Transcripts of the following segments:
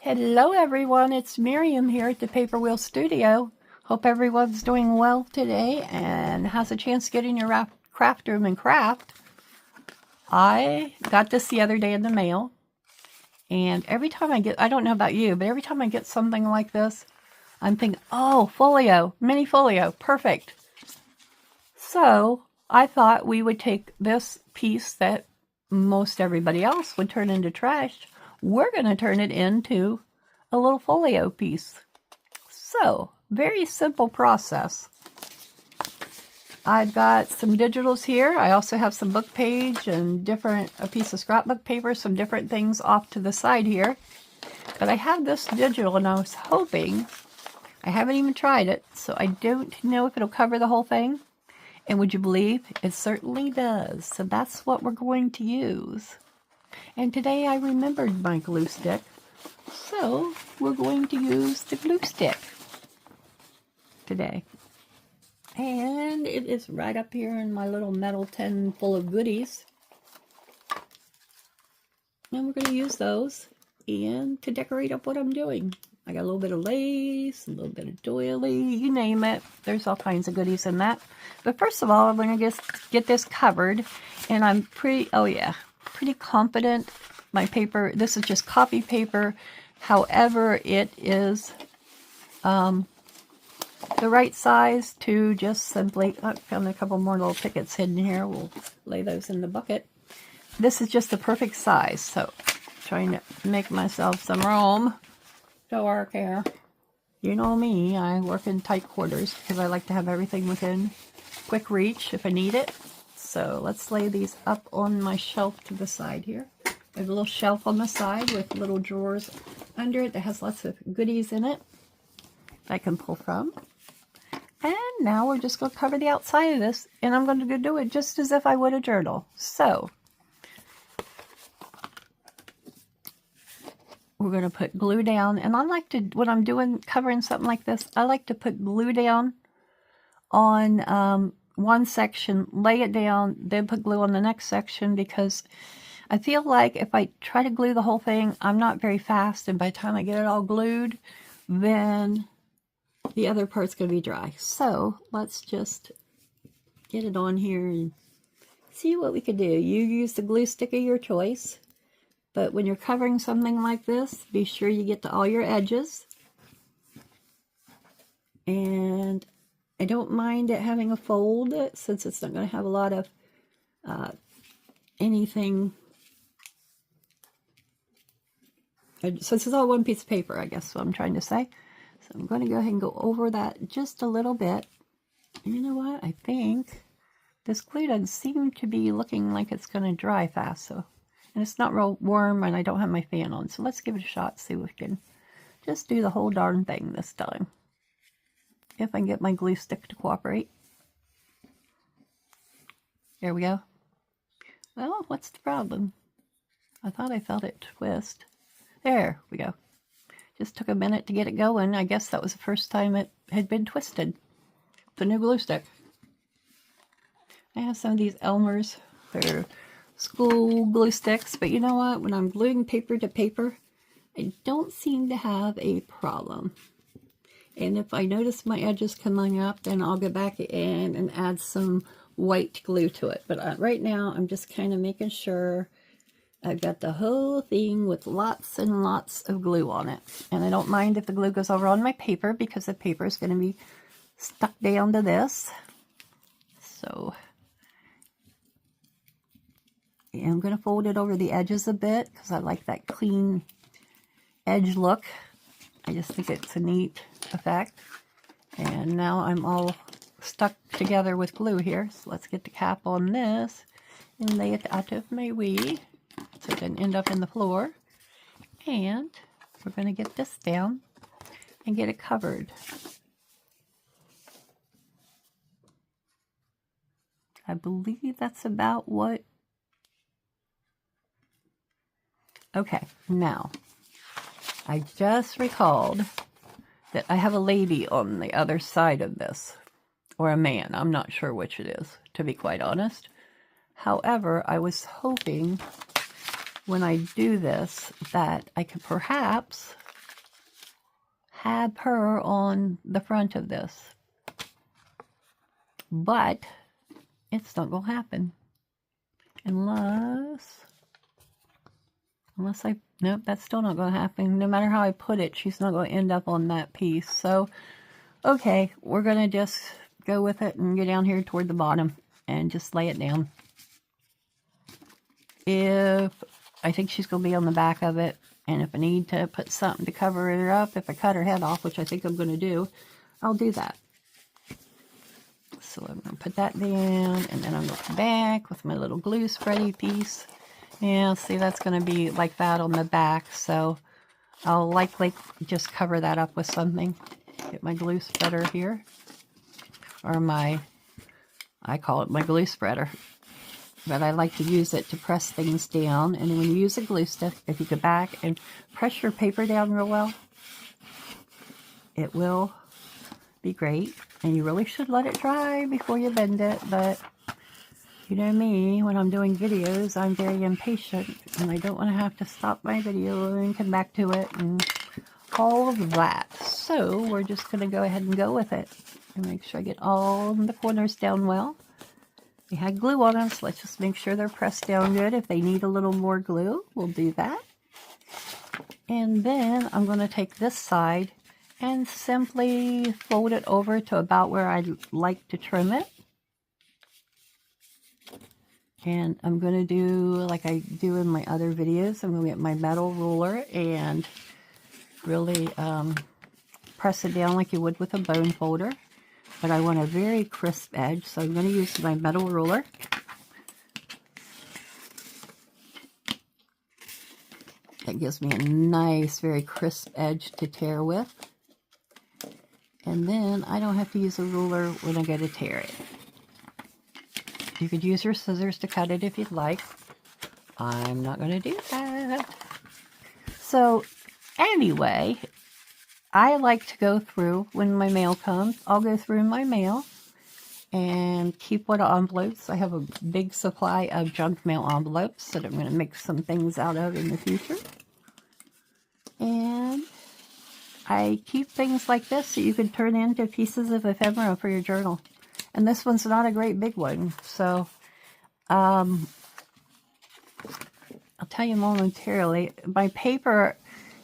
Hello everyone, it's Miriam here at the Paper Wheel Studio. Hope everyone's doing well today and has a chance to get in your craft room and craft. I got this the other day in the mail, and every time I don't know about you, but every time I get something like this, I'm thinking, oh, folio, mini folio, perfect. So I thought we would take this piece that most everybody else would turn into trash. We're going to turn it into a little folio piece. So, very simple process. I've got some digitals here. I also have some book page and a piece of scrapbook paper, some different things off to the side here. But I have this digital and I was hoping, I haven't even tried it, so I don't know if it'll cover the whole thing. And would you believe, it certainly does. So that's what we're going to use. And today I remembered my glue stick, so we're going to use the glue stick today. And it is right up here in my little metal tin full of goodies. And we're going to use those and to decorate up what I'm doing. I got a little bit of lace, a little bit of doily, you name it. There's all kinds of goodies in that. But first of all, I'm going to get this covered. And I'm pretty confident my paper, this is just copy paper. However, it is the right size to just simply, I found a couple more little pickets hidden here. We'll lay those in the bucket. This is just the perfect size. So trying to make myself some room to work here. You know me, I work in tight quarters because I like to have everything within quick reach if I need it. So let's lay these up on my shelf to the side here. I have a little shelf on the side with little drawers under it that has lots of goodies in it that I can pull from. And now we're just going to cover the outside of this, and I'm going to do it just as if I would a journal. So we're going to put glue down, and I like to, when I'm covering something like this, I like to put glue down on one section, lay it down, then put glue on the next section, because I feel like if I try to glue the whole thing, I'm not very fast, and by the time I get it all glued, then the other part's going to be dry. So let's just get it on here and see what we could do. You use the glue stick of your choice, but when you're covering something like this, be sure you get to all your edges. And I don't mind it having a fold, since it's not going to have a lot of anything. So this is all one piece of paper, I guess, what I'm trying to say. So I'm going to go ahead and go over that just a little bit. And you know what? I think this glue doesn't seem to be looking like it's going to dry fast. And it's not real warm, and I don't have my fan on. So let's give it a shot, see if we can just do the whole darn thing this time. If I can get my glue stick to cooperate. There we go. Well, what's the problem? I thought I felt it twist. There we go. Just took a minute to get it going. I guess that was the first time it had been twisted. The new glue stick. I have some of these Elmer's. They're school glue sticks, but you know what? When I'm gluing paper to paper, I don't seem to have a problem. And if I notice my edges coming up, then I'll go back in and add some white glue to it. But right now, I'm just kind of making sure I've got the whole thing with lots and lots of glue on it. And I don't mind if the glue goes over on my paper, because the paper is going to be stuck down to this. So yeah, I'm going to fold it over the edges a bit, because I like that clean edge look. I just think it's a neat effect. And now I'm all stuck together with glue here. So let's get the cap on this and lay it out of my way so it doesn't end up in the floor. And we're going to get this down and get it covered. I believe that's about what. Okay, now I just recalled that I have a lady on the other side of this, or a man. I'm not sure which it is, to be quite honest. However, I was hoping when I do this that I could perhaps have her on the front of this. But it's not going to happen unless nope, that's still not going to happen. No matter how I put it, she's not going to end up on that piece. So, okay, we're going to just go with it and get down here toward the bottom and just lay it down. If I think she's going to be on the back of it, and if I need to put something to cover her up, if I cut her head off, which I think I'm going to do, I'll do that. So I'm going to put that down, and then I'm going to come back with my little glue spready piece. Yeah, see, that's going to be like that on the back, so I'll likely just cover that up with something. Get my glue spreader here, or I call it my glue spreader, but I like to use it to press things down. And when you use a glue stick, if you go back and press your paper down real well, it will be great. And you really should let it dry before you bend it, but you know me, when I'm doing videos, I'm very impatient, and I don't want to have to stop my video and come back to it and all of that. So we're just going to go ahead and go with it and make sure I get all the corners down well. We had glue on them, so let's just make sure they're pressed down good. If they need a little more glue, we'll do that. And then I'm going to take this side and simply fold it over to about where I'd like to trim it. And I'm going to do like I do in my other videos. I'm going to get my metal ruler and really press it down like you would with a bone folder. But I want a very crisp edge, so I'm going to use my metal ruler. That gives me a nice, very crisp edge to tear with. And then I don't have to use a ruler when I go to tear it. You could use your scissors to cut it if you'd like. I'm not going to do that. So anyway, I like to go through when my mail comes. I'll go through my mail and keep what envelopes. I have a big supply of junk mail envelopes that I'm going to make some things out of in the future. And I keep things like this that you can turn into pieces of ephemera for your journal. And this one's not a great big one, so I'll tell you momentarily. My paper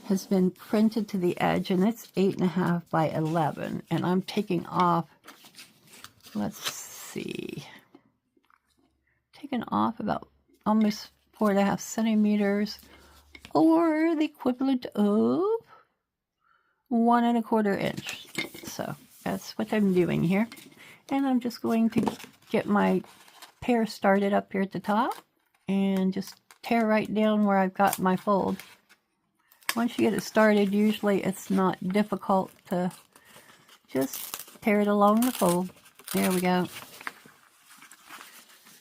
has been printed to the edge, and it's 8.5 by 11, and I'm taking off, let's see, taking off about almost 4.5 centimeters, or the equivalent of 1 1/4 inch. So that's what I'm doing here. And I'm just going to get my pear started up here at the top and just tear right down where I've got my fold. Once you get it started, usually it's not difficult to just tear it along the fold. There we go.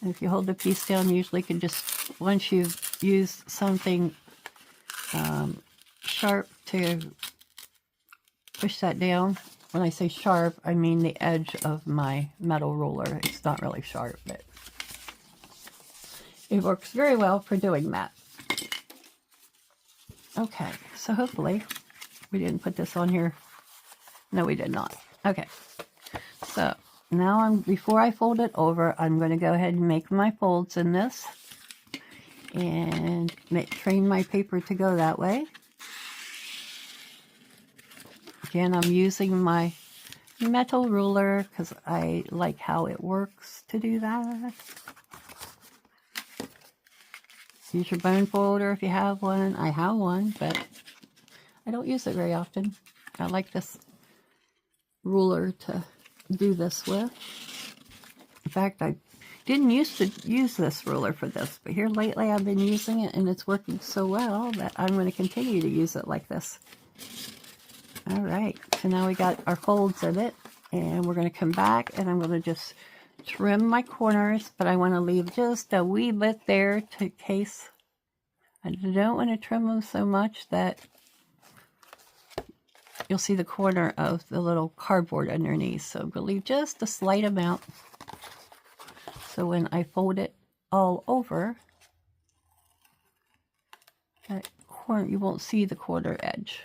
And if you hold the piece down, usually you can just, once you've used something sharp to push that down. When I say sharp, I mean the edge of my metal ruler. It's not really sharp, but it works very well for doing that. Okay, so hopefully we didn't put this on here. No, we did not. Okay, so now before I fold it over, I'm going to go ahead and make my folds in this and train my paper to go that way. Again, I'm using my metal ruler because I like how it works to do that. Use your bone folder if you have one. I have one, but I don't use it very often. I like this ruler to do this with. In fact, I didn't used to use this ruler for this, but here lately I've been using it and it's working so well that I'm going to continue to use it like this. All right, so now we got our folds in it, and we're going to come back and I'm going to just trim my corners, but I want to leave just a wee bit there to case. I don't want to trim them so much that you'll see the corner of the little cardboard underneath. So I'm going to leave just a slight amount. So when I fold it all over, that corner, you won't see the corner edge.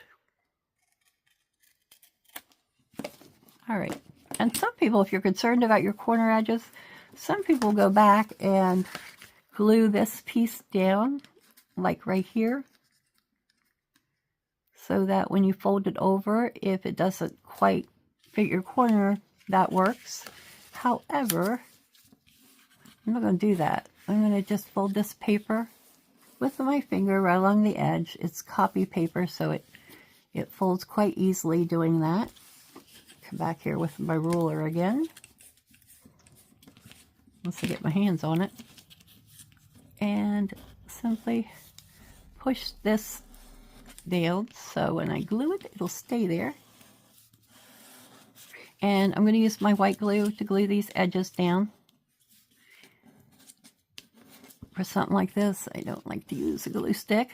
All right. And some people, if you're concerned about your corner edges, some people go back and glue this piece down, like right here, so that when you fold it over, if it doesn't quite fit your corner, that works. However, I'm not going to do that. I'm going to just fold this paper with my finger right along the edge. It's copy paper, so it folds quite easily doing that. Come back here with my ruler again. Once I get my hands on it. And simply push this down so when I glue it, it'll stay there. And I'm going to use my white glue to glue these edges down. For something like this, I don't like to use a glue stick.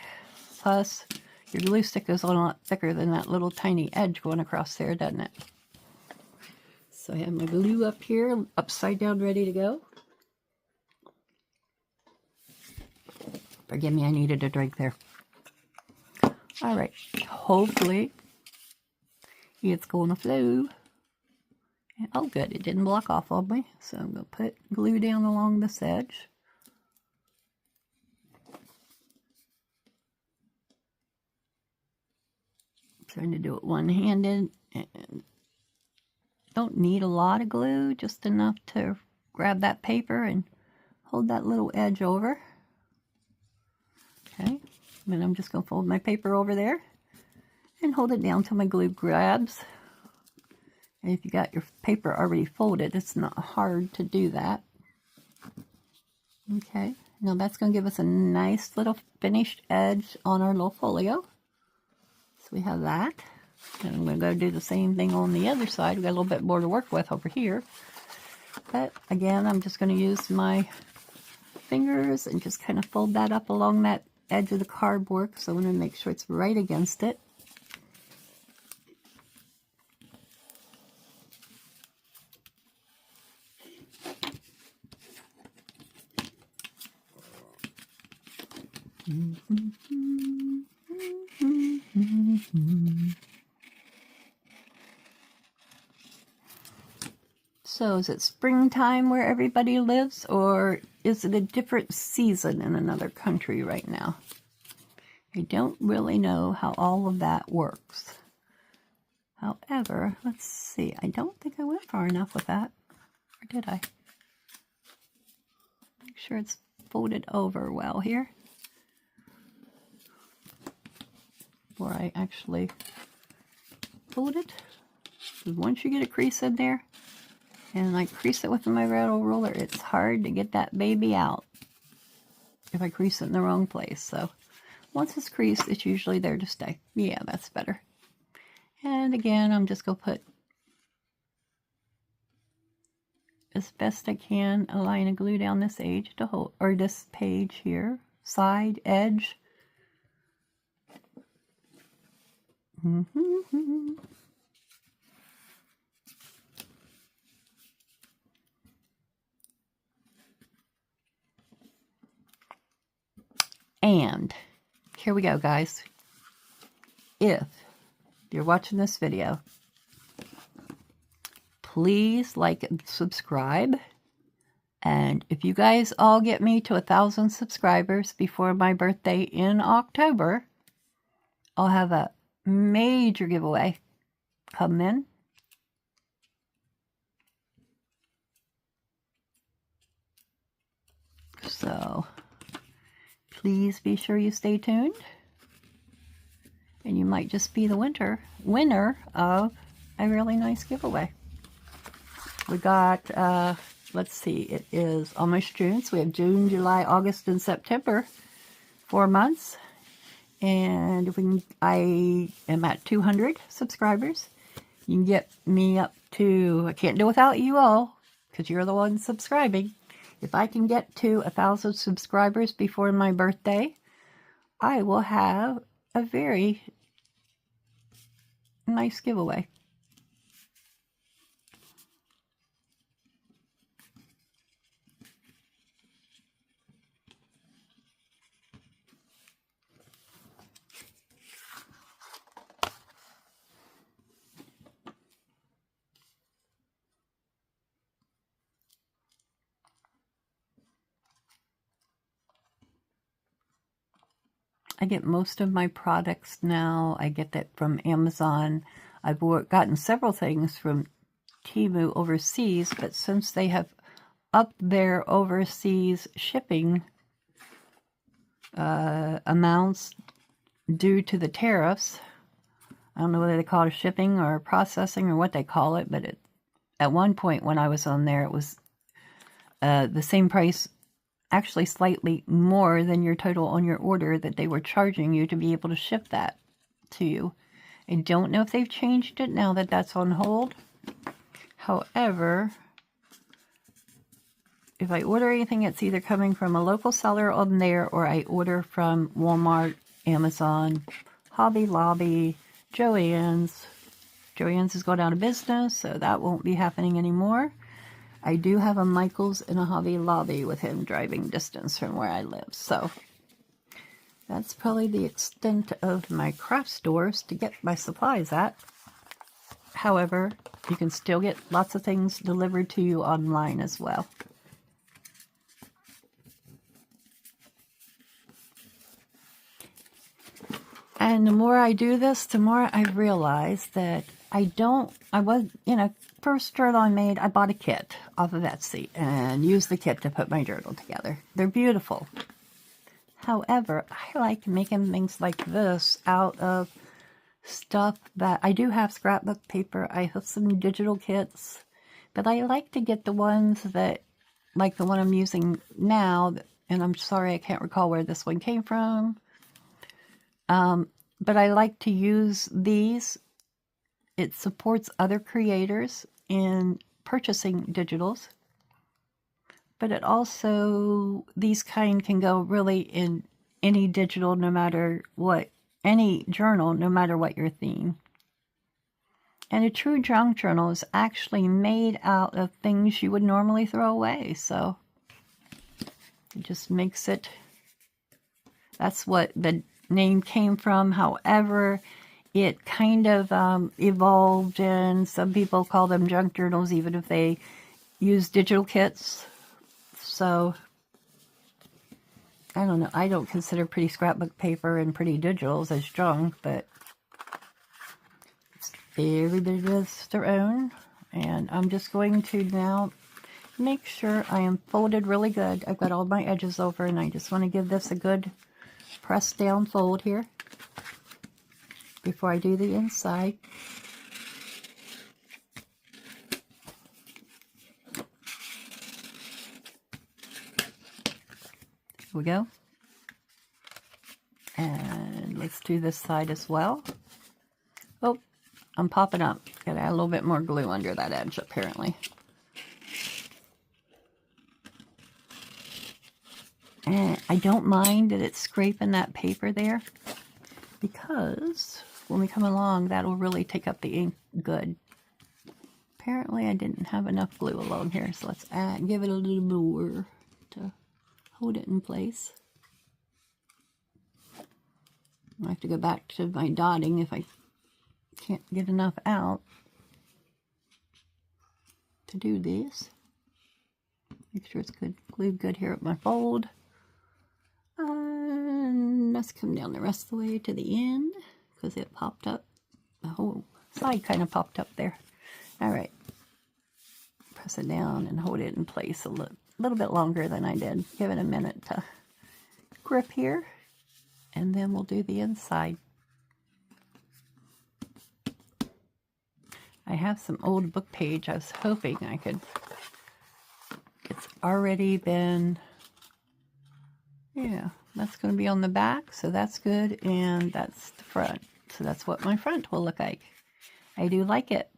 Plus, your glue stick is a lot thicker than that little tiny edge going across there, doesn't it? So I have my glue up here, upside down, ready to go. Forgive me, I needed a drink there. All right, hopefully it's going to flow. Oh, good, it didn't block off on me. So I'm going to put glue down along this edge. Trying to do it one-handed, and don't need a lot of glue, just enough to grab that paper and hold that little edge over. Okay, then I'm just going to fold my paper over there and hold it down till my glue grabs. And if you got your paper already folded, it's not hard to do that. Okay, now that's going to give us a nice little finished edge on our little folio. So we have that. And I'm going to go do the same thing on the other side. We've got a little bit more to work with over here. But again, I'm just going to use my fingers and just kind of fold that up along that edge of the cardboard. So I want to make sure it's right against it. So is it springtime where everybody lives, or is it a different season in another country right now? I don't really know how all of that works. However, let's see. I don't think I went far enough with that. Or did I? Make sure it's folded over well here. Before I actually fold it. Because once you get a crease in there, and I crease it with my rattle roller, it's hard to get that baby out if I crease it in the wrong place. So once it's creased, it's usually there to stay. Yeah, that's better. And again, I'm just going to put, as best I can, a line of glue down this edge to hold, or this page here, side, edge. And here we go, guys. If you're watching this video, please like and subscribe. And if you guys all get me to 1,000 subscribers before my birthday in October, I'll have a major giveaway coming in. So please be sure you stay tuned. And you might just be the winner of a really nice giveaway. We got, let's see, it is almost June. So we have June, July, August, and September. 4 months. And if we can, I am at 200 subscribers. You can get me up to, I can't do without you all, because you're the ones subscribing. If I can get to 1,000 subscribers before my birthday, I will have a very nice giveaway. I get most of my products now. I get that from Amazon. I've gotten several things from Temu overseas, but since they have upped their overseas shipping amounts due to the tariffs, I don't know whether they call it shipping or processing or what they call it, but at one point when I was on there, it was the same price, actually slightly more than your total on your order that they were charging you to be able to ship that to you. I don't know if they've changed it now that that's on hold. However, if I order anything, it's either coming from a local seller on there or I order from Walmart, Amazon, Hobby Lobby, Joann's. Joann's is going out of business, so that won't be happening anymore. I do have a Michael's and a Hobby Lobby with him driving distance from where I live, so that's probably the extent of my craft stores to get my supplies at. However, you can still get lots of things delivered to you online as well. And the more I do this, the more I realize that first journal I made, I bought a kit off of Etsy and used the kit to put my journal together. They're beautiful. However, I like making things like this out of stuff that I do have scrapbook paper. I have some digital kits, but I like to get the ones that, like the one I'm using now, and I'm sorry I can't recall where this one came from. But I like to use these. It supports other creators in purchasing digitals, but it also, these kind can go really in any digital, no matter what, any journal, no matter what your theme. And a true junk journal is actually made out of things you would normally throw away, so it just makes it, that's what the name came from. However, it kind of evolved, and some people call them junk journals even if they use digital kits. So I don't know, I don't consider pretty scrapbook paper and pretty digitals as junk, but everybody does their own. And I'm just going to now make sure I am folded really good. I've got all my edges over, and I just want to give this a good press down fold here before I do the inside. Here we go. And let's do this side as well. Oh, I'm popping up. Gotta add a little bit more glue under that edge, apparently. And I don't mind that it's scraping that paper there, because when we come along, that'll really take up the ink good. Apparently I didn't have enough glue along here, so let's give it a little more to hold it in place. I have to go back to my dotting if I can't get enough out to do this. Make sure it's good, glued good here at my fold. And let's come down the rest of the way to the end, because it popped up. The whole side kind of popped up there. All right. Press it down and hold it in place a little bit longer than I did. Give it a minute to grip here, and then we'll do the inside. I have some old book page. I was hoping I could. It's already been, yeah, that's going to be on the back, so that's good, and that's the front. So that's what my front will look like. I do like it.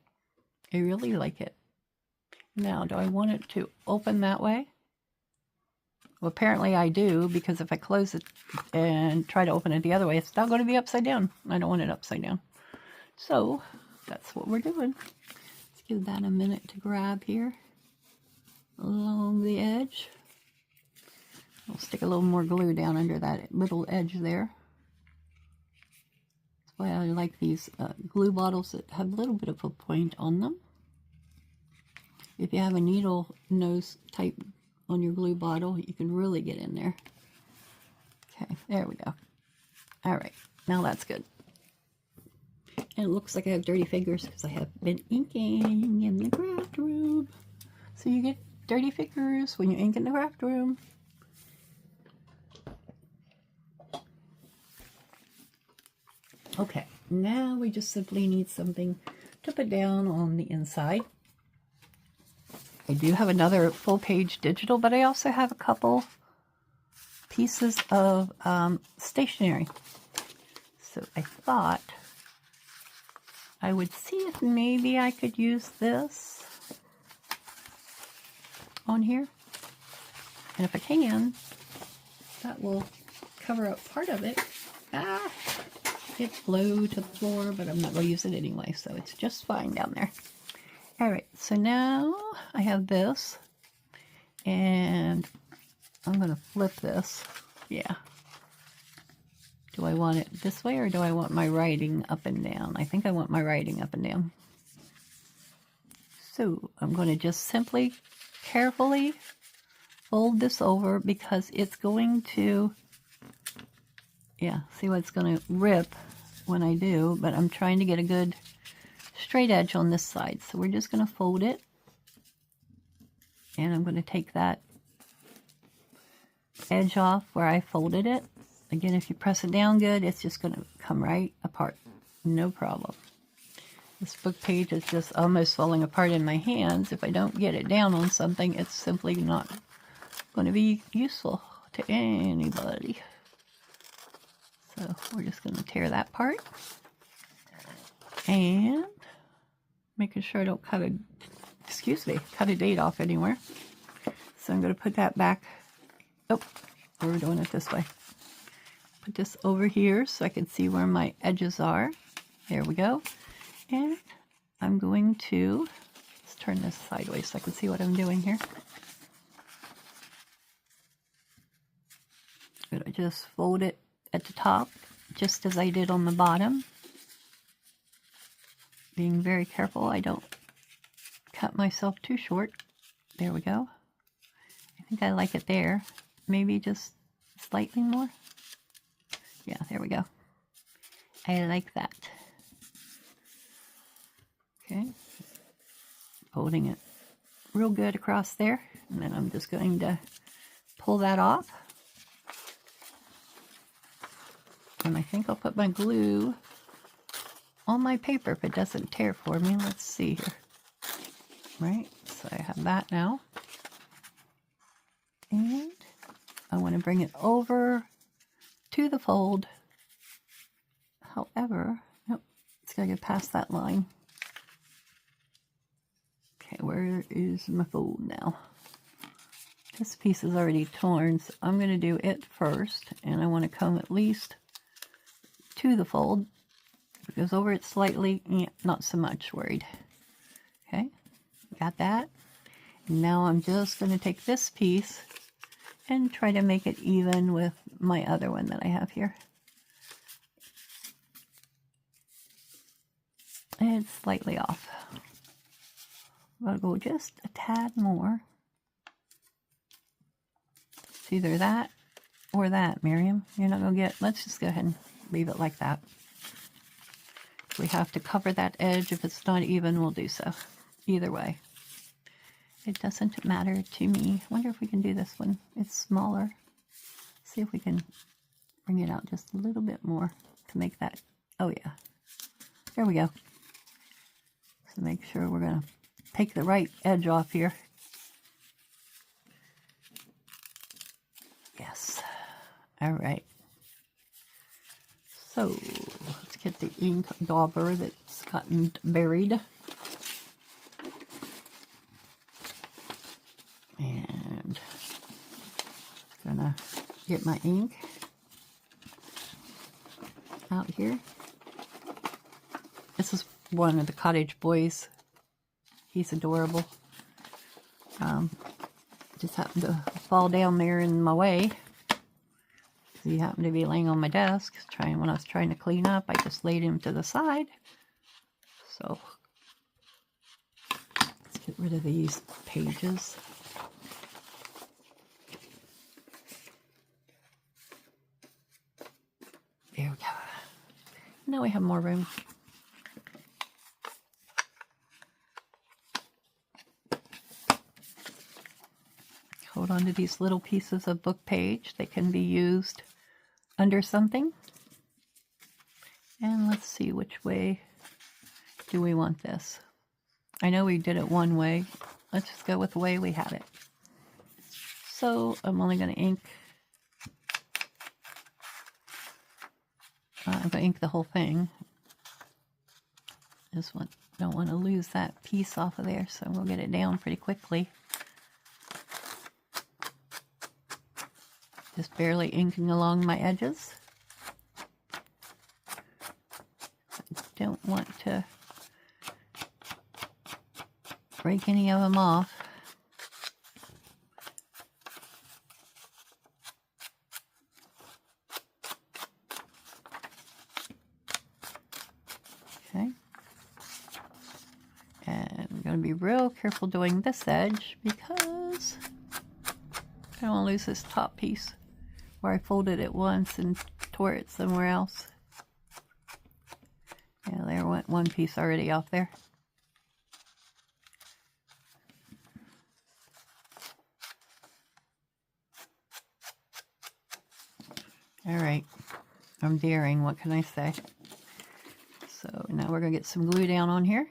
I really like it. Now, do I want it to open that way? Well, apparently I do, because if I close it and try to open it the other way, it's not going to be upside down. I don't want it upside down. So that's what we're doing. Let's give that a minute to grab here along the edge. I'll stick a little more glue down under that little edge there. That's why I like these glue bottles that have a little bit of a point on them. If you have a needle nose type on your glue bottle, you can really get in there. Okay, there we go. All right, now that's good. And it looks like I have dirty fingers because I have been inking in the craft room. So you get dirty fingers when you ink in the craft room. Okay, now we just simply need something to put down on the inside. I do have another full page digital, but I also have a couple pieces of stationery. So I thought I would see if maybe I could use this on here. And if I can, that will cover up part of it. Ah, it flew to the floor, but I'm not going to use it anyway, so it's just fine down there. All right, so now I have this, and I'm going to flip this. Yeah. Do I want it this way, or do I want my writing up and down? I think I want my writing up and down. So I'm going to just simply, carefully fold this over because it's going to, yeah, see what's going to rip when I do, but I'm trying to get a good straight edge on this side. So we're just going to fold it, and I'm going to take that edge off where I folded it. Again, if you press it down good, it's just going to come right apart. No problem. This book page is just almost falling apart in my hands. If I don't get it down on something, it's simply not going to be useful to anybody. So we're just going to tear that part. And making sure I don't cut a date off anywhere. So I'm going to put that back. Oh, we're doing it this way. Put this over here so I can see where my edges are. There we go. And I'm going to, let's turn this sideways so I can see what I'm doing here. I'm going to just fold it at the top, just as I did on the bottom. Being very careful I don't cut myself too short. There we go. I think I like it there. Maybe just slightly more. Yeah, there we go. I like that. Okay. Holding it real good across there. And then I'm just going to pull that off. And I think I'll put my glue on my paper if it doesn't tear for me. Let's see here. Right, so I have that now. And I want to bring it over to the fold. However, nope, it's got to get past that line. Okay, where is my fold now? This piece is already torn, so I'm going to do it first. And I want to come at least to the fold. If it goes over it slightly, yeah, not so much worried. Okay, got that. And now I'm just going to take this piece and try to make it even with my other one that I have here. It's slightly off. I'll go just a tad more. It's either that or that, Miriam. You're not going to get, let's just go ahead and leave it like that. If we have to cover that edge, if it's not even, we'll do so. Either way. It doesn't matter to me. I wonder if we can do this one. It's smaller. See if we can bring it out just a little bit more to make that. Oh yeah. There we go. So make sure we're going to take the right edge off here. Yes. All right. So let's get the ink dauber that's gotten buried. And gonna get my ink out here. This is one of the cottage boys. He's adorable. Just happened to fall down there in my way. He happened to be laying on my desk when I was trying to clean up. I just laid him to the side. So let's get rid of these pages. There Now we have more room. Hold on to these little pieces of book page. They can be used under something. And let's see, which way do we want this? I know we did it one way. Let's just go with the way we had it. So I'm only going to ink. I'm going to ink the whole thing. Don't want to lose that piece off of there, so we'll get it down pretty quickly. Just barely inking along my edges. I don't want to break any of them off. Okay. And I'm going to be real careful doing this edge because I don't want to lose this top piece where I folded it once and tore it somewhere else. Yeah, there went one piece already off there. All right, I'm daring, what can I say? So now we're going to get some glue down on here.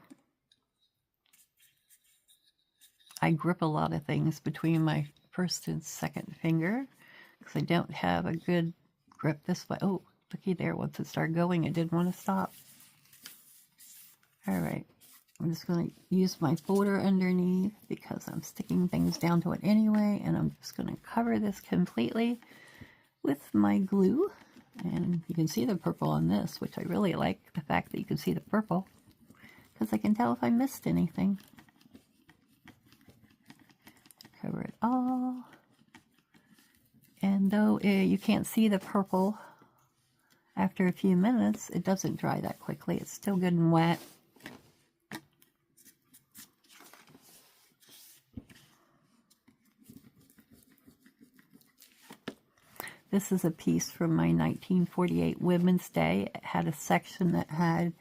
I grip a lot of things between my first and second finger because I don't have a good grip this way. Oh, looky there, once it started going, it didn't want to stop. All right, I'm just going to use my folder underneath because I'm sticking things down to it anyway, and I'm just going to cover this completely with my glue. And you can see the purple on this, which I really like, the fact that you can see the purple, because I can tell if I missed anything. Cover it all. And though you can't see the purple after a few minutes, it doesn't dry that quickly. It's still good and wet. This is a piece from my 1948 Women's Day. It had a section that had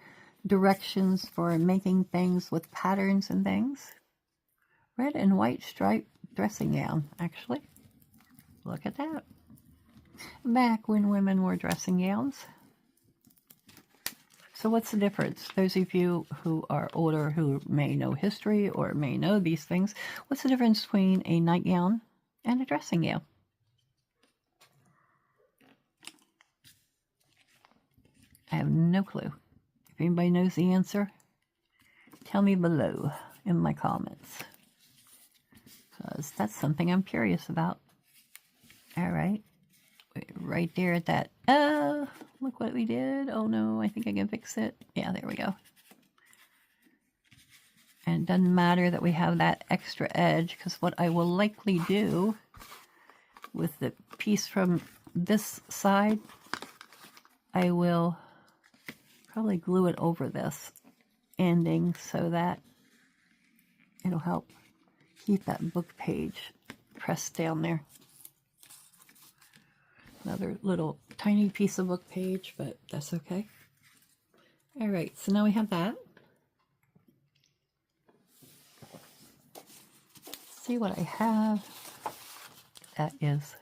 directions for making things with patterns and things. Red and white striped dressing gown, actually. Look at that. Back when women wore dressing gowns. So what's the difference? Those of you who are older who may know history or may know these things, what's the difference between a nightgown and a dressing gown? I have no clue. If anybody knows the answer, tell me below in my comments, because that's something I'm curious about. All right, right there at that. Oh, look what we did. Oh no, I think I can fix it. Yeah, there we go. And it doesn't matter that we have that extra edge, because what I will likely do with the piece from this side, I will probably glue it over this ending so that it'll help keep that book page pressed down there. Another little tiny piece of book page, but that's okay. All right, so now we have that. See what I have that is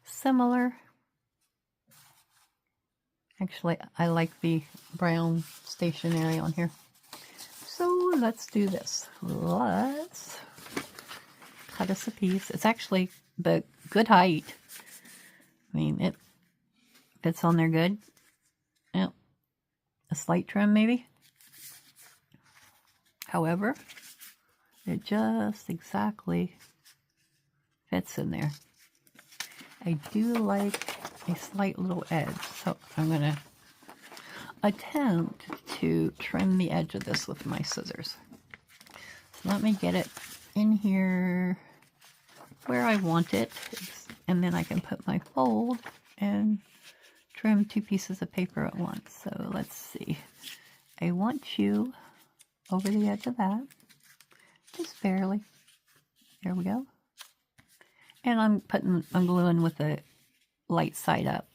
similar. Actually, I like the brown stationery on here. So let's do this. Let's cut us a piece. It's actually the good height. I mean, it fits on there good. Yep. A slight trim maybe. However, it just exactly fits in there. I do like a slight little edge, so I'm going to attempt to trim the edge of this with my scissors. So let me get it in here where I want it, and then I can put my fold and trim two pieces of paper at once. So let's see. I want you over the edge of that, just barely. There we go. And I'm gluing with the light side up.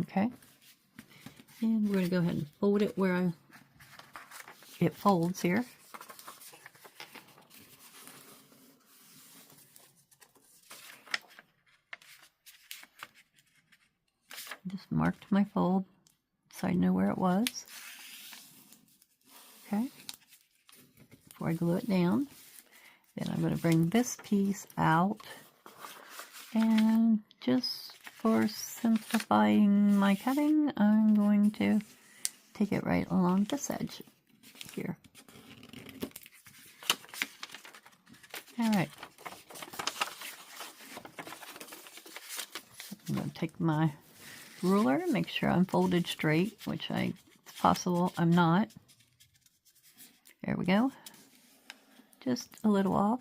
Okay. And we're going to go ahead and fold it where it folds here. Just marked my fold so I know where it was. Okay. Before I glue it down. Then I'm going to bring this piece out, and just for simplifying my cutting, I'm going to take it right along this edge here. Alright. I'm going to take my ruler, make sure I'm folded straight, which it's possible I'm not. There we go. Just a little off.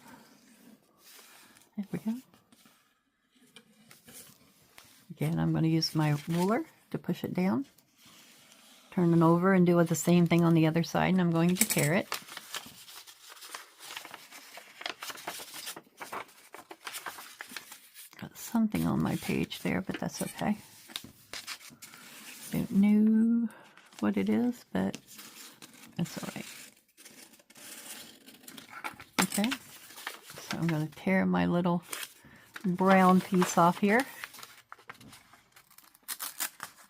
There we go. Again, I'm going to use my ruler to push it down. Turn it over and do the same thing on the other side, and I'm going to tear it. Got something on my page there, but that's okay. Don't know what it is, but that's alright. Okay, so I'm going to tear my little brown piece off here.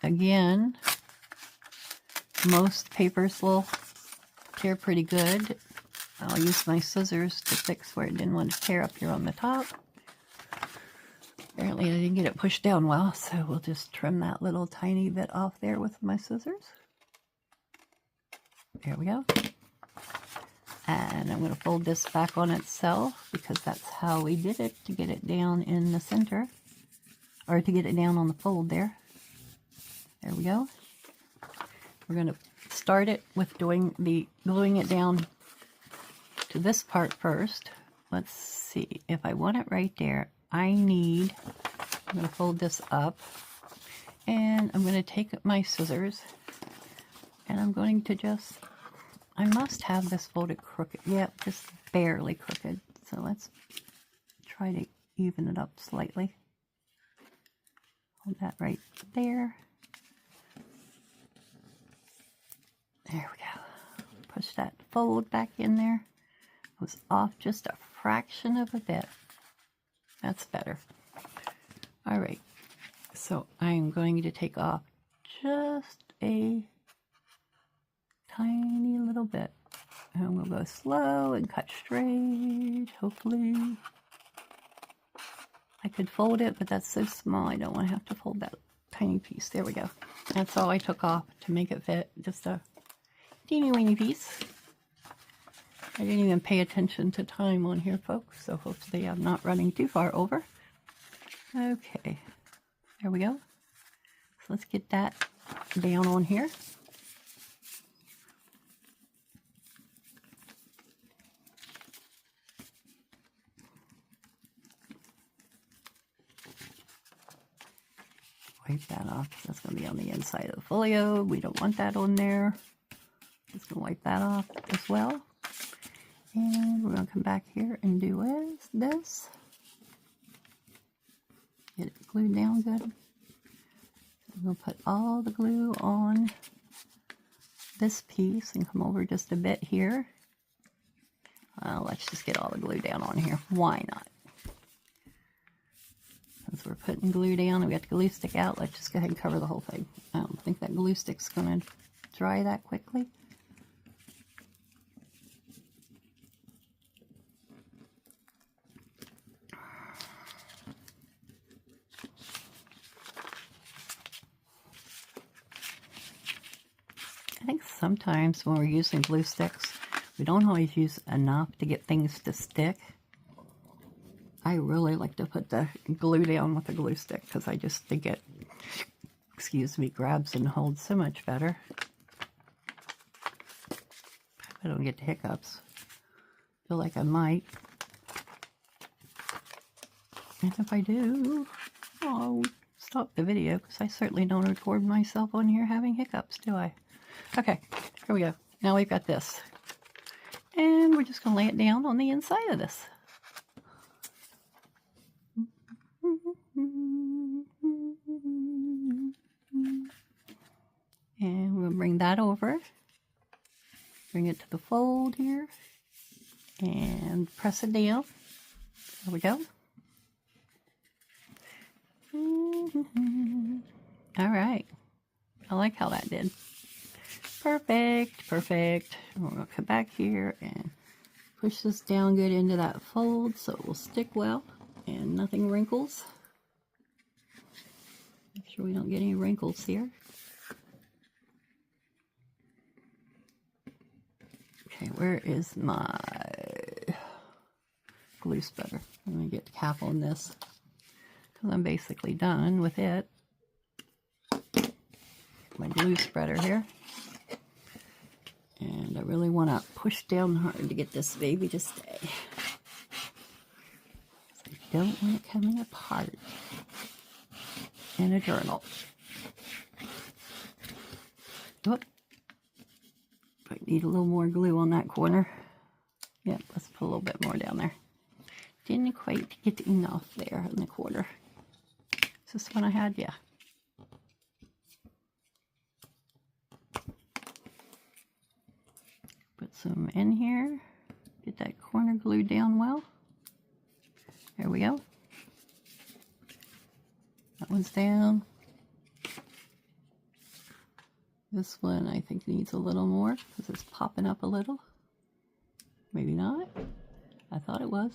Again, most papers will tear pretty good. I'll use my scissors to fix where it didn't want to tear up here on the top. Apparently I didn't get it pushed down well, so we'll just trim that little tiny bit off there with my scissors. There we go. And I'm going to fold this back on itself because that's how we did it, to get it down in the center, or to get it down on the fold there. There we go. We're going to start it with doing the gluing it down to this part first. Let's see, if I want it right there, I'm going to fold this up, and I'm going to take my scissors, and I'm going to just, I must have this folded crooked. Yep, just barely crooked. So let's try to even it up slightly. Hold that right there. There we go. Push that fold back in there. It was off just a fraction of a bit. That's better. All right. So I'm going to take off just a tiny little bit. And we'll go slow and cut straight, hopefully. I could fold it, but that's so small I don't want to have to fold that tiny piece. There we go. That's all I took off to make it fit. Just a teeny weeny piece. I didn't even pay attention to time on here, folks, so hopefully I'm not running too far over. Okay, there we go. So let's get that down on here. Wipe that off. That's going to be on the inside of the folio. We don't want that on there. Just going to wipe that off as well. And we're going to come back here and do this. Get it glued down good. I'm going to put all the glue on this piece and come over just a bit here. Let's just get all the glue down on here. Why not? Since we're putting glue down and we got the glue stick out, let's just go ahead and cover the whole thing. I don't think that glue stick's going to dry that quickly. I think sometimes when we're using glue sticks, we don't always use enough to get things to stick. I really like to put the glue down with a glue stick because I just think it, excuse me, grabs and holds so much better. I don't get the hiccups. Feel like I might. And if I do, I'll stop the video because I certainly don't record myself on here having hiccups, do I? Okay, here we go. Now we've got this. And we're just going to lay it down on the inside of this. And we'll bring that over. Bring it to the fold here. And press it down. There we go. All right. I like how that did. Perfect, perfect. We're going to come back here and push this down good into that fold so it will stick well and nothing wrinkles. Make sure we don't get any wrinkles here. Okay, where is my glue spreader? Let me get the cap on this because I'm basically done with it. My glue spreader here. And I really want to push down hard to get this baby to stay. I don't want it coming apart in a journal. Oop. I need a little more glue on that corner. Yep, let's put a little bit more down there. Didn't quite get enough there in the corner. Is this one I had? Yeah. Put some in here. Get that corner glued down well. There we go. That one's down. This one I think needs a little more because it's popping up a little. Maybe not. I thought it was.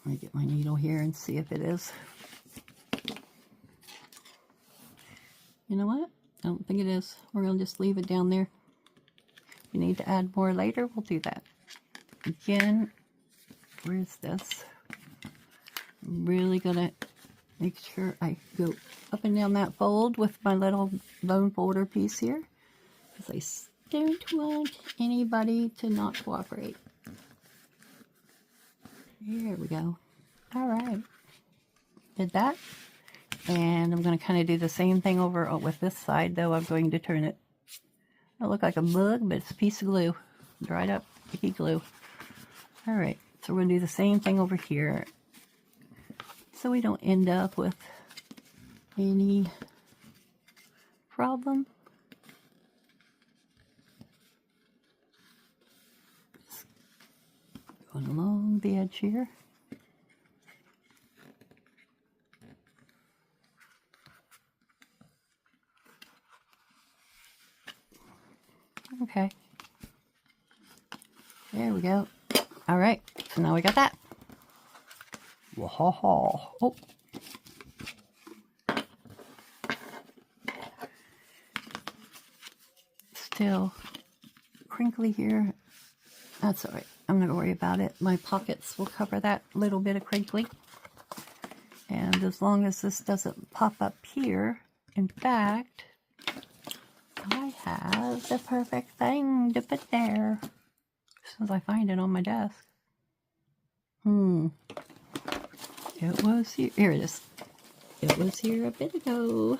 Let me get my needle here and see if it is. You know what? I don't think it is. We're going to just leave it down there. If you need to add more later, we'll do that. Again, where's this? I'm really going to make sure I go up and down that fold with my little bone folder piece here. Because I don't want anybody to not cooperate. Here we go. All right. Did that. And I'm going to kind of do the same thing over with this side, though I'm going to turn it. It'll look like a bug, but it's a piece of glue. Dried up sticky glue. All right, so we're going to do the same thing over here. So we don't end up with any problem. Just going along the edge here. Okay. There we go. All right. So now we got that. Wahaha. Oh. Still crinkly here. That's all right. I'm not going to worry about it. My pockets will cover that little bit of crinkly. And as long as this doesn't pop up here, in fact, I have the perfect thing to put there. As soon as I find it on my desk. It was here. Here it is. It was here a bit ago.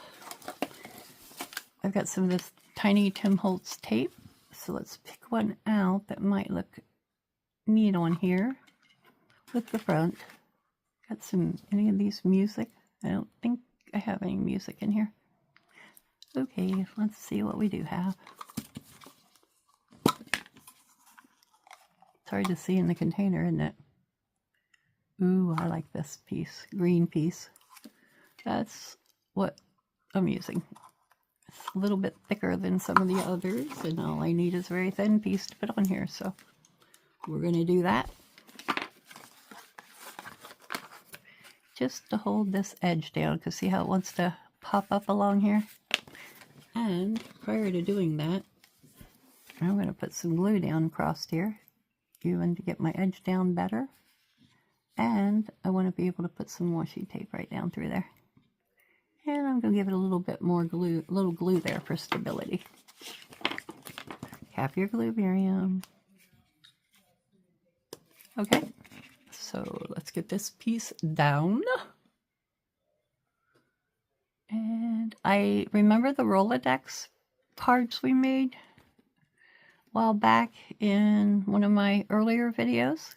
I've got some of this tiny Tim Holtz tape. So let's pick one out that might look neat on here with the front. Got any of these music? I don't think I have any music in here. Okay, let's see what we do have. It's hard to see in the container, isn't it? Ooh, I like this piece, green piece. That's what I'm using. It's a little bit thicker than some of the others, and all I need is a very thin piece to put on here, so we're going to do that. Just to hold this edge down, because see how it wants to pop up along here? And prior to doing that, I'm going to put some glue down across here, even to get my edge down better. And I want to be able to put some washi tape right down through there. And I'm going to give it a little bit more glue, little glue there for stability. Cap your glue, Miriam. Okay, so let's get this piece down. And I remember the Rolodex cards we made a while back in one of my earlier videos.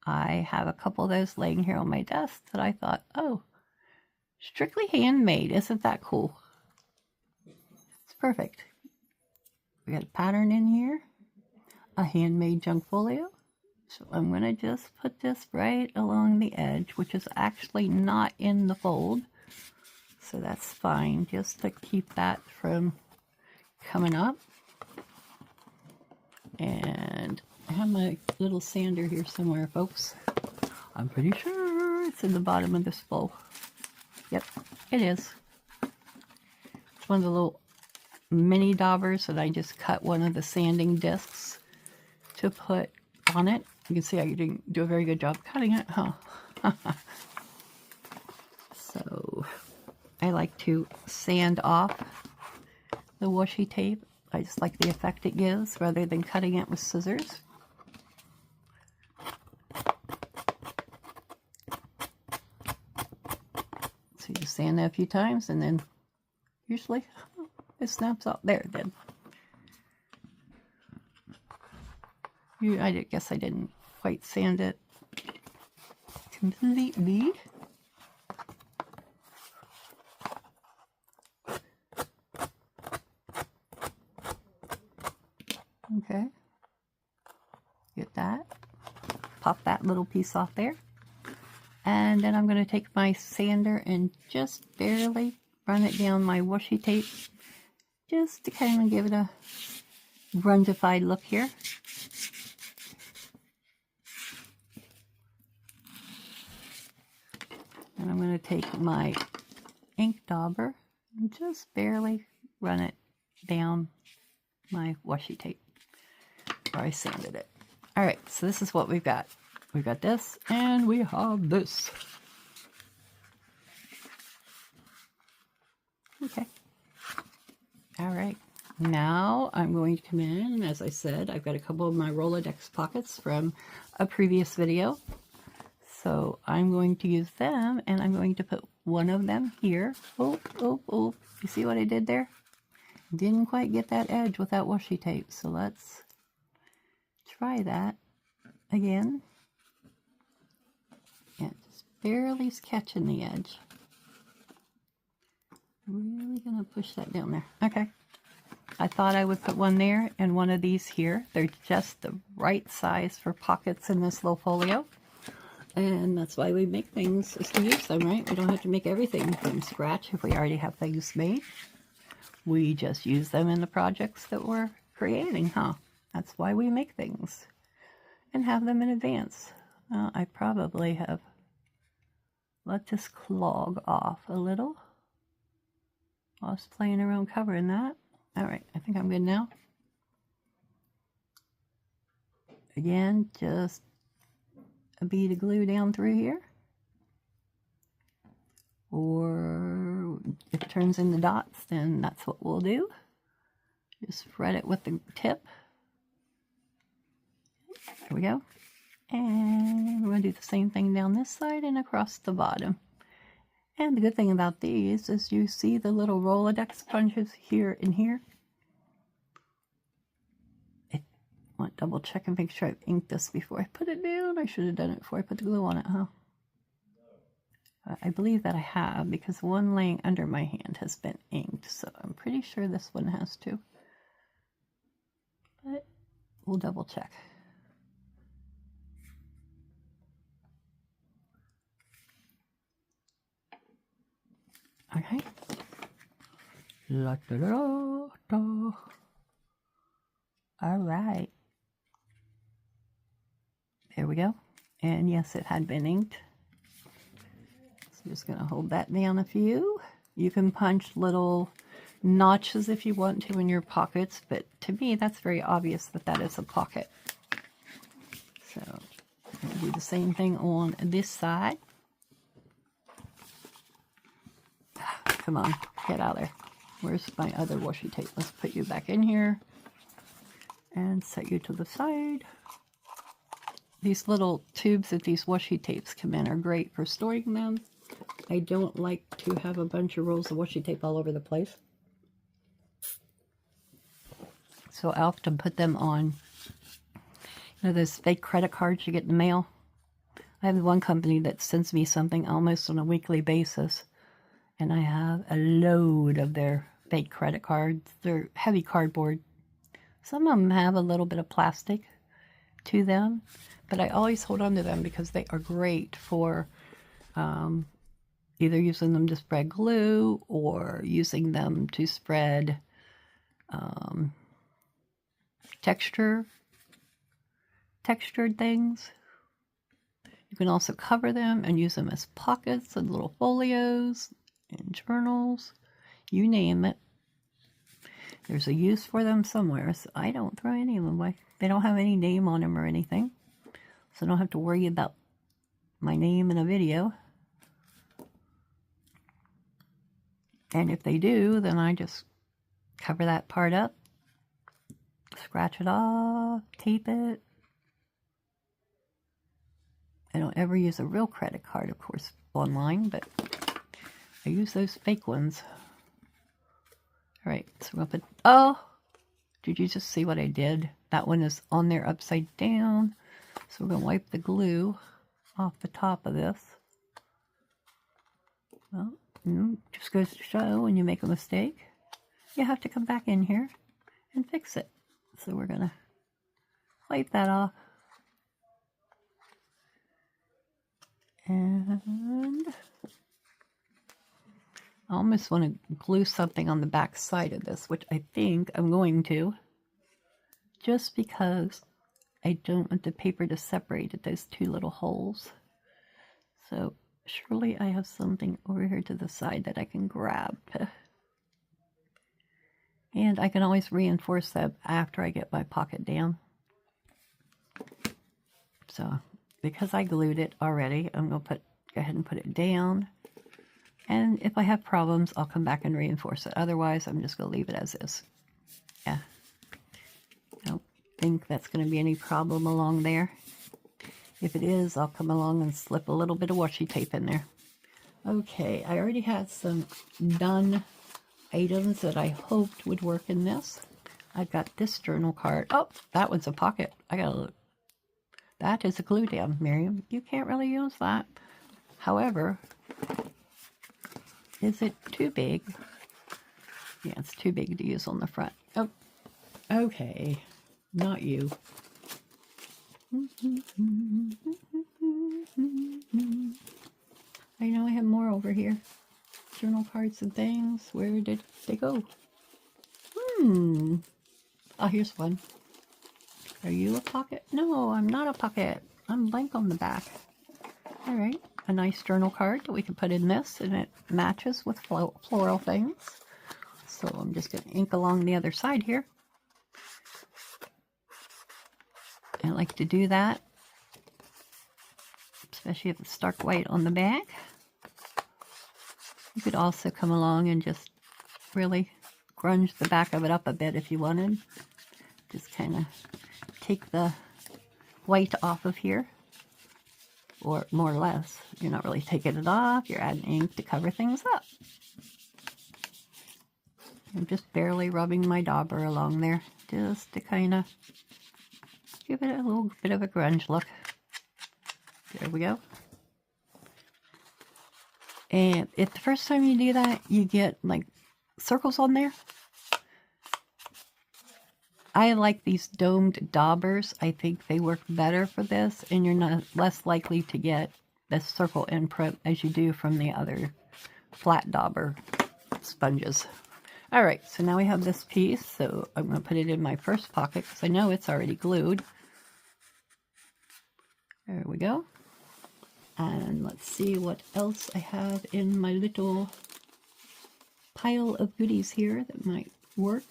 I have a couple of those laying here on my desk that I thought, oh, strictly handmade. Isn't that cool? It's perfect. We got a pattern in here, a handmade junk folio. So I'm going to just put this right along the edge, which is actually not in the fold. So that's fine, just to keep that from coming up. And I have my little sander here somewhere, folks. I'm pretty sure it's in the bottom of this bowl. Yep, it is. It's one of the little mini daubers that I just cut one of the sanding discs to put on it. You can see I didn't do a very good job cutting it, huh? So I like to sand off the washi tape. I just like the effect it gives rather than cutting it with scissors. So you sand that a few times and then usually it snaps out. There, it did. I guess I didn't quite sand it completely. Okay, get that, pop that little piece off there, and then I'm going to take my sander and just barely run it down my washi tape, just to kind of give it a grungified look here. And I'm going to take my ink dauber and just barely run it down my washi tape. I sanded it. All right, so this is what we've got. We've got this, and we have this. Okay. All right. Now I'm going to come in, and as I said, I've got a couple of my Rolodex pockets from a previous video. So I'm going to use them, and I'm going to put one of them here. Oh, oh, oh. You see what I did there? Didn't quite get that edge with that washi tape, so let's try that again. Yeah, just barely catching the edge. Really gonna push that down there. Okay. I thought I would put one there and one of these here. They're just the right size for pockets in this little folio. And that's why we make things, is to use them, right? We don't have to make everything from scratch if we already have things made. We just use them in the projects that we're creating, huh? That's why we make things and have them in advance. I probably have let this clog off a little. I was playing around covering that. All right, I think I'm good now. Again, just a bead of glue down through here. Or if it turns into dots, then that's what we'll do. Just spread it with the tip. There we go. And we're going to do the same thing down this side and across the bottom. And the good thing about these is you see the little Rolodex punches here and here. I want to double check and make sure I've inked this before I put it down. I should have done it before I put the glue on it, huh? I believe that I have, because one laying under my hand has been inked, so I'm pretty sure this one has too. But we'll double check. Okay. La da da da. All right. There we go. And yes, it had been inked. I'm just going to hold that down a few. You can punch little notches if you want to in your pockets, but to me that's very obvious that that is a pocket. So I'm going to do the same thing on this side. Come on, get out of there. Where's my other washi tape? Let's put you back in here and set you to the side. These little tubes that these washi tapes come in are great for storing them. I don't like to have a bunch of rolls of washi tape all over the place. So I often put them on, you know, those fake credit cards you get in the mail. I have one company that sends me something almost on a weekly basis, and I have a load of their fake credit cards. They're heavy cardboard. Some of them have a little bit of plastic to them, but I always hold on to them because they are great for either using them to spread glue or using them to spread textured things. You can also cover them and use them as pockets and little folios and journals, you name it. There's a use for them somewhere, so I don't throw any of them away. They don't have any name on them or anything, so I don't have to worry about my name in a video. And if they do, then I just cover that part up, scratch it off, tape it. I don't ever use a real credit card, of course, online, but I use those fake ones. All right, so we're gonna put, oh, did you just see what I did? That one is on there upside down. So we're gonna wipe the glue off the top of this. Well, just goes to show when you make a mistake, you have to come back in here and fix it. So we're gonna wipe that off. And I almost want to glue something on the back side of this, which I think I'm going to, just because I don't want the paper to separate at those two little holes. So surely I have something over here to the side that I can grab. And I can always reinforce that after I get my pocket down. So because I glued it already, I'm going to go ahead and put it down. And if I have problems, I'll come back and reinforce it. Otherwise, I'm just going to leave it as is. Yeah. I don't think that's going to be any problem along there. If it is, I'll come along and slip a little bit of washi tape in there. Okay, I already had some done items that I hoped would work in this. I've got this journal card. Oh, that one's a pocket. I got to look. That is a glue down, Miriam. You can't really use that. However, is it too big? Yeah, it's too big to use on the front. Oh, okay. Not you. I know I have more over here. Journal cards and things. Where did they go? Oh, here's one. Are you a pocket? No, I'm not a pocket. I'm blank on the back. All right. A nice journal card that we can put in this, and it matches with floral things. So I'm just going to ink along the other side here. I like to do that, especially if it's stark white on the back. You could also come along and just really grunge the back of it up a bit if you wanted. Just kind of take the white off of here. Or more or less, you're not really taking it off, you're adding ink to cover things up. I'm just barely rubbing my dauber along there, just to kind of give it a little bit of a grunge look. There we go. And if the first time you do that, you get like circles on there. I like these domed daubers. I think they work better for this, and you're not less likely to get this circle imprint as you do from the other flat dauber sponges. All right, so now we have this piece, so I'm going to put it in my first pocket because I know it's already glued. There we go. And let's see what else I have in my little pile of goodies here that might work.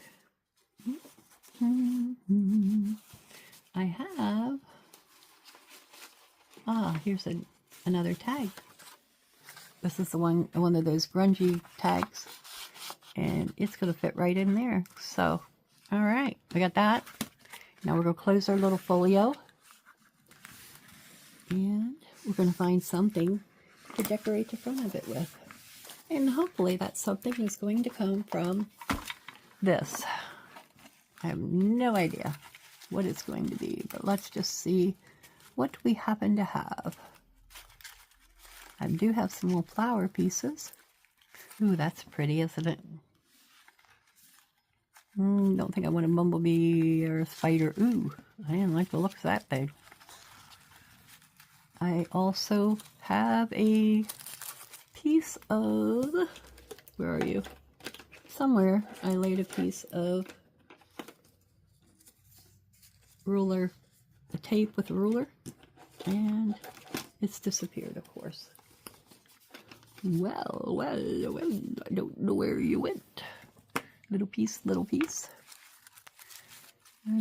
I have, here's another tag. This is the one of those grungy tags, and it's going to fit right in there. So, all right, we got that. Now we're going to close our little folio, and we're going to find something to decorate the front of it with. And hopefully that something is going to come from this. I have no idea what it's going to be, but let's just see what we happen to have. I do have some little flower pieces. Ooh, that's pretty, isn't it? Don't think I want a bumblebee or a spider. Ooh, I didn't like the looks of that thing. I also have a piece of, where are you? Somewhere I laid a piece of ruler, a tape with a ruler, and it's disappeared, of course. Well, I don't know where you went. Little piece, little piece.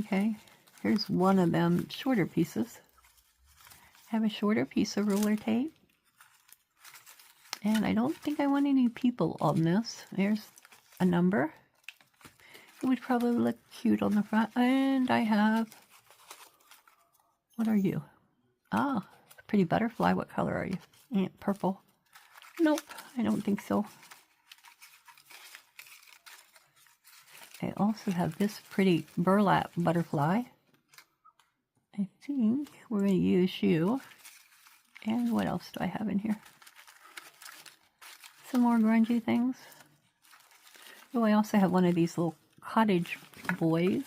Okay, here's one of them shorter pieces. I have a shorter piece of ruler tape. And I don't think I want any people on this. There's a number. It would probably look cute on the front. And I have, what are you? Ah, pretty butterfly. What color are you? Purple. Nope, I don't think so. I also have this pretty burlap butterfly. I think we're going to use you. And what else do I have in here? Some more grungy things. Oh, I also have one of these little cottage boys.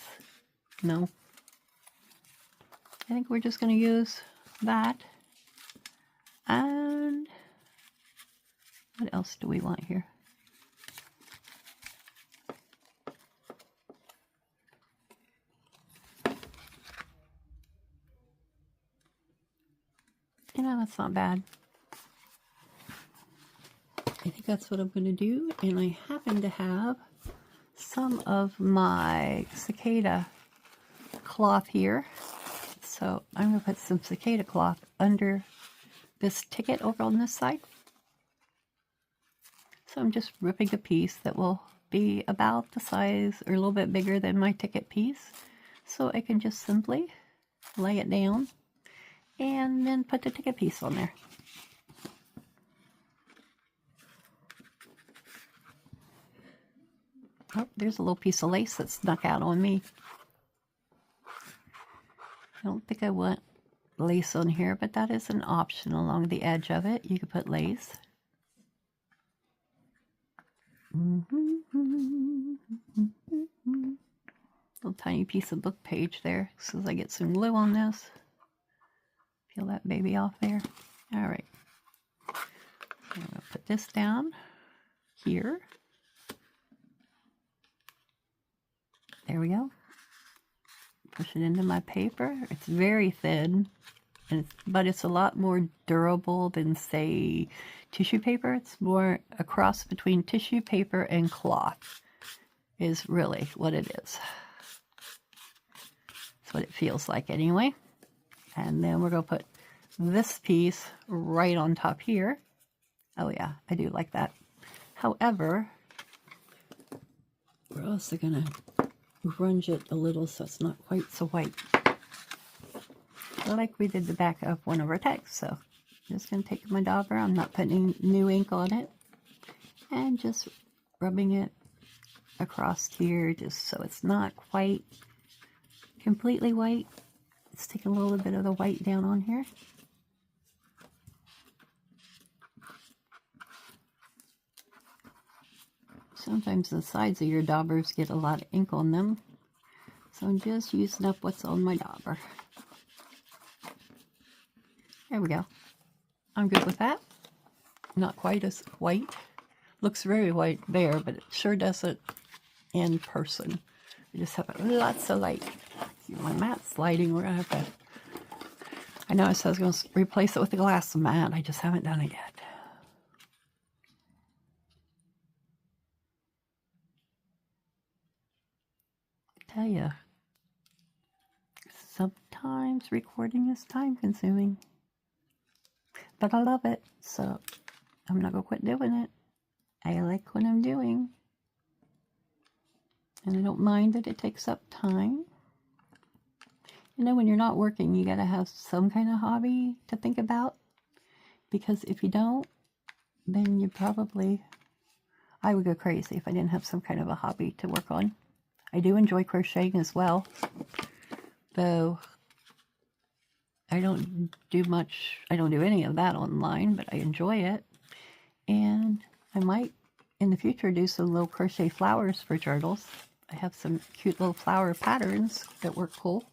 No. I think we're just going to use that. And what else do we want here? You know, that's not bad. I think that's what I'm going to do. And I happen to have some of my cicada cloth here. So I'm going to put some cicada cloth under this ticket over on this side. So I'm just ripping a piece that will be about the size or a little bit bigger than my ticket piece. So I can just simply lay it down and then put the ticket piece on there. Oh, there's a little piece of lace that snuck out on me. I don't think I want lace on here, but that is an option along the edge of it. You could put lace. Little tiny piece of book page there. So as I get some glue on this, peel that baby off there. All right. I'm going to put this down here. There we go. Push it into my paper. It's very thin, but it's a lot more durable than, say, tissue paper. It's more a cross between tissue paper and cloth is really what it is. That's what it feels like anyway. And then we're going to put this piece right on top here. Oh yeah, I do like that. However, we're also going to grunge it a little so it's not quite so white, like we did the back of one of our texts. So I'm just going to take my dauber, I'm not putting new ink on it, and just rubbing it across here just so it's not quite completely white. Let's take a little bit of the white down on here. Sometimes the sides of your daubers get a lot of ink on them. So I'm just using up what's on my dauber. There we go. I'm good with that. Not quite as white. Looks very white there, but it sure doesn't in person. I just have lots of light. My mat's lighting. We're going to have to... I know I said I was going to replace it with a glass mat. I just haven't done it yet. Tell you, sometimes recording is time consuming, but I love it, so I'm not gonna quit doing it. I like what I'm doing, and I don't mind that it takes up time. You know, when you're not working, you gotta have some kind of hobby to think about, because if you don't, then you probably, I would go crazy if I didn't have some kind of a hobby to work on. I do enjoy crocheting as well, though I don't do much, I don't do any of that online, but I enjoy it. And I might, in the future, do some little crochet flowers for journals. I have some cute little flower patterns that work cool,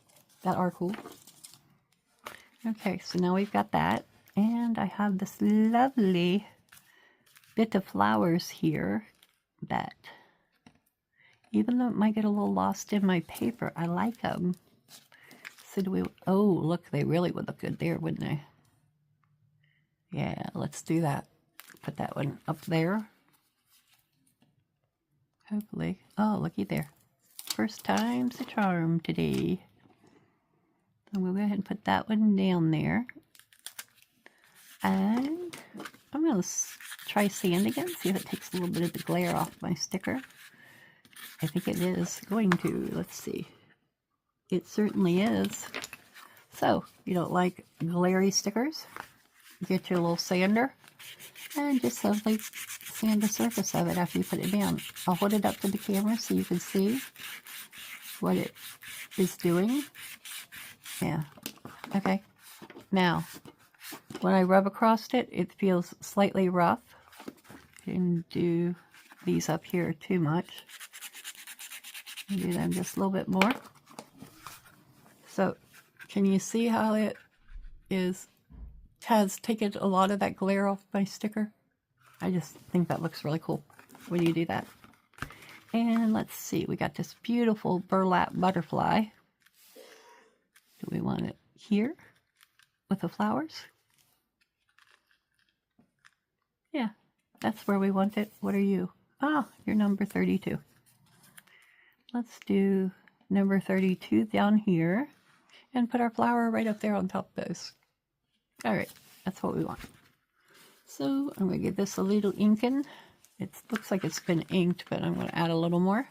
that are cool. Okay, so now we've got that. And I have this lovely bit of flowers here that, even though it might get a little lost in my paper, I like them. So do we, oh, look, they really would look good there, wouldn't they? Yeah, let's do that. Put that one up there. Hopefully. Oh, looky there. First time's a charm today. I'm going to go ahead and put that one down there. And I'm going to try sand again, see if it takes a little bit of the glare off my sticker. I think it is going to. Let's see. It certainly is. So, you don't like glary stickers? Get your little sander and just simply sand the surface of it after you put it down. I'll hold it up to the camera so you can see what it is doing. Yeah. Okay. Now, when I rub across it, it feels slightly rough. Didn't do these up here too much. Do them just a little bit more. So, can you see how it has taken a lot of that glare off my sticker? I just think that looks really cool when you do that. And let's see, we got this beautiful burlap butterfly. Do we want it here with the flowers? Yeah, that's where we want it. What are you? Ah, you're number 32. Let's do number 32 down here and put our flower right up there on top of those. All right, that's what we want. So I'm going to give this a little inking. It looks like it's been inked, but I'm going to add a little more.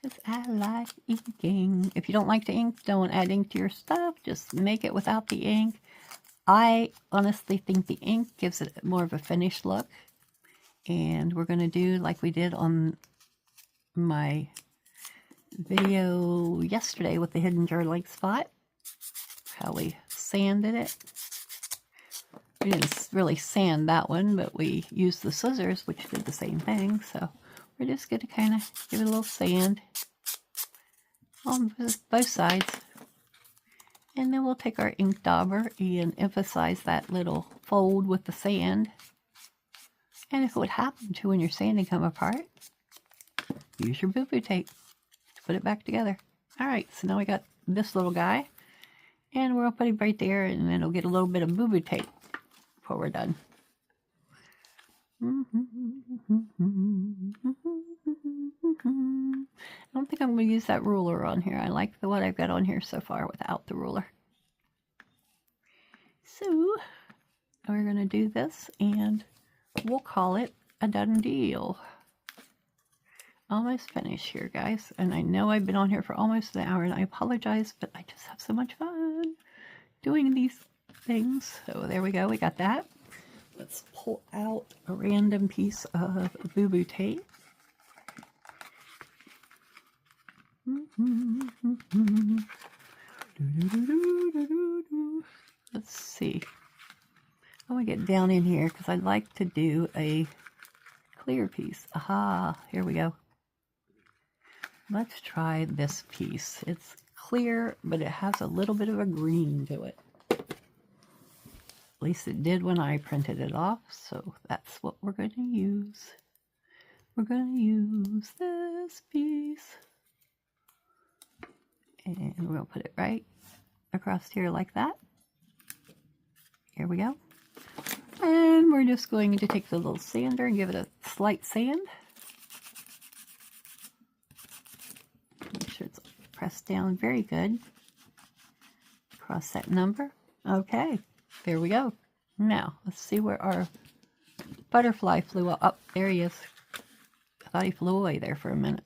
Because I like inking. If you don't like to ink, don't add ink to your stuff. Just make it without the ink. I honestly think the ink gives it more of a finished look. And we're going to do like we did on my video yesterday with the hidden journaling spot. How we sanded it. We didn't really sand that one, but we used the scissors, which did the same thing. So we're just going to kind of give it a little sand on both sides. And then we'll take our ink dauber and emphasize that little fold with the sand. And if it would happen to when your sanding come apart, use your boo-boo tape to put it back together. All right, so now we got this little guy. And we'll put him right there, and then it'll get a little bit of boo-boo tape before we're done. I don't think I'm going to use that ruler on here. I like what I've got on here so far without the ruler. So, we're going to do this, and we'll call it a done deal. Almost finished here, guys. And I know I've been on here for almost an hour, and I apologize, but I just have so much fun doing these things. So there we go. We got that. Let's pull out a random piece of boo-boo tape. Let's see. I want to get down in here because I'd like to do a clear piece. Aha, here we go. Let's try this piece. It's clear, but it has a little bit of a green to it. At least it did when I printed it off, so that's what we're going to use. We're going to use this piece. And we're going to put it right across here like that. Here we go. And we're just going to take the little sander and give it a slight sand. Make sure it's pressed down very good. Across that number. Okay, there we go. Now, let's see where our butterfly flew up. Oh, there he is. I thought he flew away there for a minute.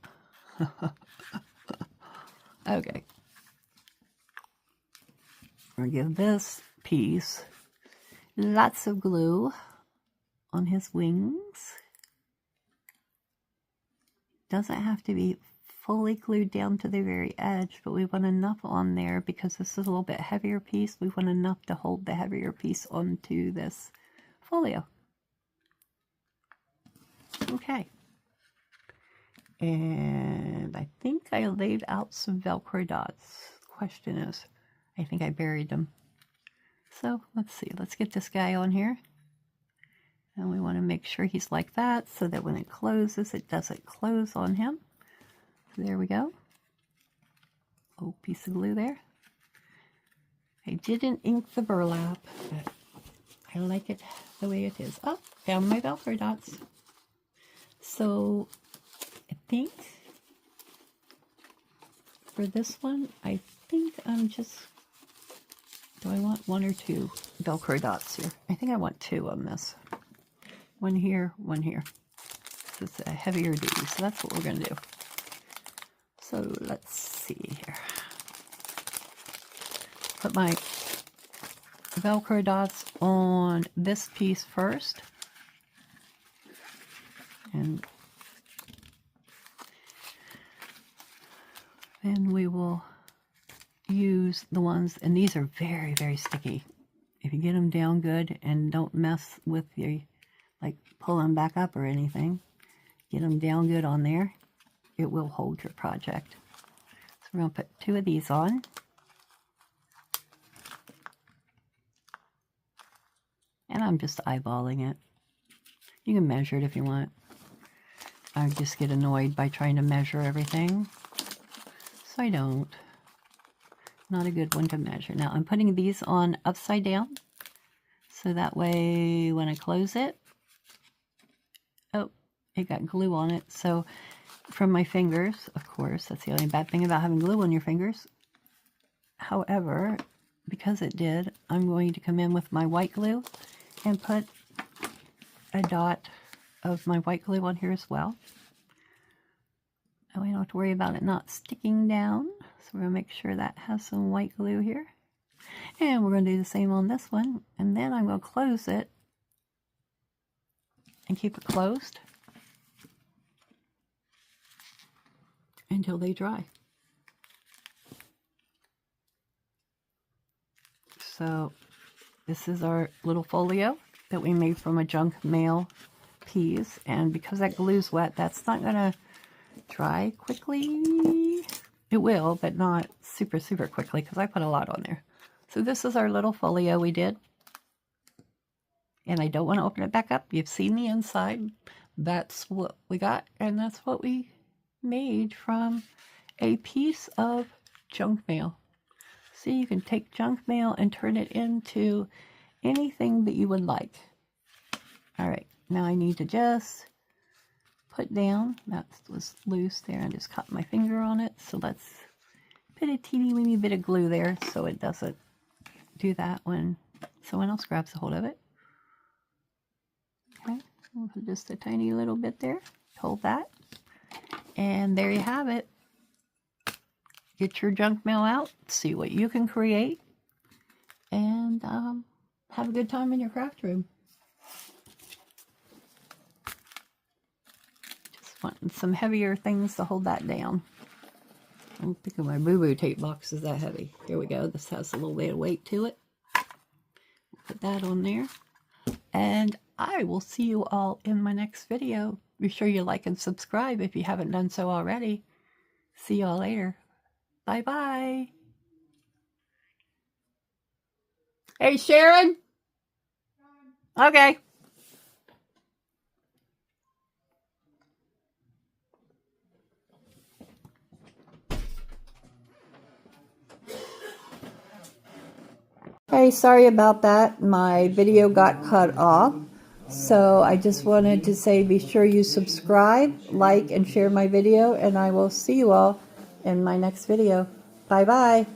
Okay. We're going to give this piece lots of glue on his wings. Doesn't have to be fully glued down to the very edge, but we want enough on there because this is a little bit heavier piece. We want enough to hold the heavier piece onto this folio. Okay. And I think I laid out some Velcro dots. The question is, I think I buried them. So let's see, let's get this guy on here. And we want to make sure he's like that so that when it closes, it doesn't close on him. So there we go. Oh, piece of glue there. I didn't ink the burlap, but I like it the way it is. Oh, found my Velcro dots. So I think for this one, I think I'm just, do I want 1 or 2 Velcro dots here? I think I want 2 on this. 1 here, 1 here. So it's a heavier duty, so that's what we're going to do. So let's see here. Put my Velcro dots on this piece first. And then we will use the ones, and these are very, very sticky. If you get them down good and don't mess with your, like pull them back up or anything, get them down good on there, it will hold your project. So we're going to put 2 of these on. And I'm just eyeballing it. You can measure it if you want. I just get annoyed by trying to measure everything, so I don't. Not a good one to measure. Now I'm putting these on upside down, so that way when I close it, oh, it got glue on it. So from my fingers, of course, that's the only bad thing about having glue on your fingers. However, because it did, I'm going to come in with my white glue and put a dot of my white glue on here as well. And we don't have to worry about it not sticking down. So we're going to make sure that has some white glue here. And we're going to do the same on this one. And then I'm going to close it and keep it closed until they dry. So this is our little folio that we made from a junk mail piece, and because that glue's wet, that's not going to dry quickly. It will, but not super quickly because I put a lot on there. So this is our little folio we did, and I don't want to open it back up. You've seen the inside. That's what we got, and that's what we made from a piece of junk mail. See, you can take junk mail and turn it into anything that you would like. All right, now I need to just put down, that was loose there, I just caught my finger on it, so let's put a teeny weeny bit of glue there so it doesn't do that when someone else grabs a hold of it. Okay, we'll put just a tiny little bit there, hold that, and there you have it. Get your junk mail out, see what you can create, and have a good time in your craft room. Just wanting some heavier things to hold that down. I don't think my boo-boo tape box is that heavy. Here we go. This has a little bit of weight to it. Put that on there. And I will see you all in my next video. Be sure you like and subscribe if you haven't done so already. See y'all later. Bye-bye. Hey, Sharon? Okay. Hey, sorry about that. My video got cut off. So I just wanted to say be sure you subscribe, like, and share my video, and I will see you all in my next video. Bye-bye.